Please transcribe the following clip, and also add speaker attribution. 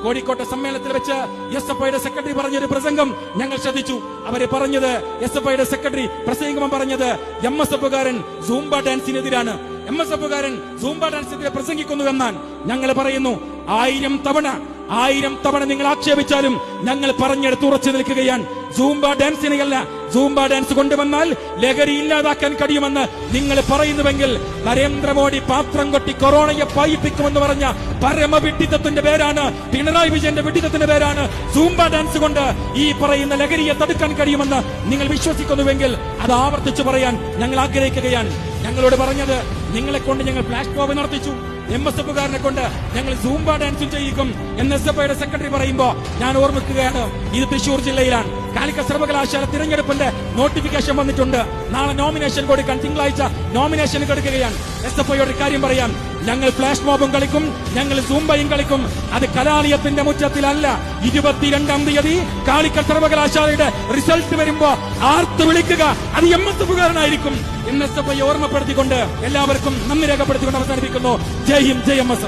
Speaker 1: കോഴിക്കോട്ടെ സമ്മേളനത്തിൽ വെച്ച് SFIയുടെ സെക്രട്ടറി പറഞ്ഞൊരു പ്രസംഗം ഞങ്ങൾ ശ്രദ്ധിച്ചു. അവര് പറഞ്ഞത്, SFIയുടെ സെക്രട്ടറി പ്രസംഗം പറഞ്ഞത് MSFകാരൻ സൂംബ ഡാൻസിനെതിരാണ്, MSFകാരൻ സൂംബ ഡാൻസിനെതിരെ പ്രസംഗിക്കുന്നുവെന്നാൻ. ഞങ്ങൾ പറയുന്നു, 1000 തവണ നിങ്ങൾ ആക്ഷേപിച്ചാലും ഞങ്ങൾ പറഞ്ഞെടുത്ത് ഉറച്ചു നിൽക്കുകയാണ്. സൂംബ ഡാൻസിനെയല്ല, സൂംബ ഡാൻസ് കൊണ്ടുവന്നാൽ ലഹരി ഇല്ലാതാക്കാൻ കഴിയുമെന്ന് നിങ്ങൾ പറയുന്നുവെങ്കിൽ നരേന്ദ്രമോദി പാത്രം കൊട്ടി കൊറോണയെ പായിപ്പിക്കുമെന്ന് പറഞ്ഞ പരമവിഡ്ഢിത്തത്തിന്റെ പേരാണ്, പിണറായി വിജയന്റെ വിഡ്ഢിത്തത്തിന്റെ പേരാണ് സൂംബ ഡാൻസ് കൊണ്ട് ഈ പറയുന്ന ലഹരിയെ തടുക്കാൻ കഴിയുമെന്ന് നിങ്ങൾ വിശ്വസിക്കുന്നുവെങ്കിൽ അത് ആവർത്തിച്ചു പറയാൻ ഞങ്ങൾ ആഗ്രഹിക്കുകയാണ്. ഞങ്ങളോട് പറഞ്ഞത്, നിങ്ങളെ കൊണ്ട് ഞങ്ങൾ ഫ്ലാഷ് മോബ് നടത്തിച്ചു, MSFകാരനെ കൊണ്ട് ഞങ്ങൾ സൂംബ ഡാൻസും ചെയ്യിക്കും എന്ന് SFIയുടെ സെക്രട്ടറി പറയുമ്പോ ഞാൻ ഓർമ്മിക്കുകയാണ്, ഇത് തൃശൂർ ജില്ലയിലാണ്. കാലിക്കറ്റ് സർവകലാശാല തിരഞ്ഞെടുപ്പിന്റെ നോട്ടിഫിക്കേഷൻ വന്നിട്ടുണ്ട്. നാളെ നോമിനേഷൻ കൊടുക്കാൻ, തിങ്കളാഴ്ച നോമിനേഷൻ കൊടുക്കുകയാണ്. SFIയോട് കാര്യം പറയാം, ഞങ്ങൾ ഫ്ലാഷ് മോബും കളിക്കും, ഞങ്ങൾ സൂംബയും കളിക്കും. അത് കലാലയത്തിന്റെ മുറ്റത്തിലല്ല. 22-ാം തീയതി കാലിക്കറ്റ് സർവകലാശാലയുടെ റിസൾട്ട് വരുമ്പോ ആർത്ത് വിളിക്കുക അത് MSFകാരനായിരിക്കും എന്ന് SFI ഓർമ്മപ്പെടുത്തിക്കൊണ്ട് എല്ലാവർക്കും നന്ദി രേഖപ്പെടുത്തിക്കൊണ്ട് അവസാനിപ്പിക്കുന്നു. ജയ് ഹിന്ദ്, ജയ് MS.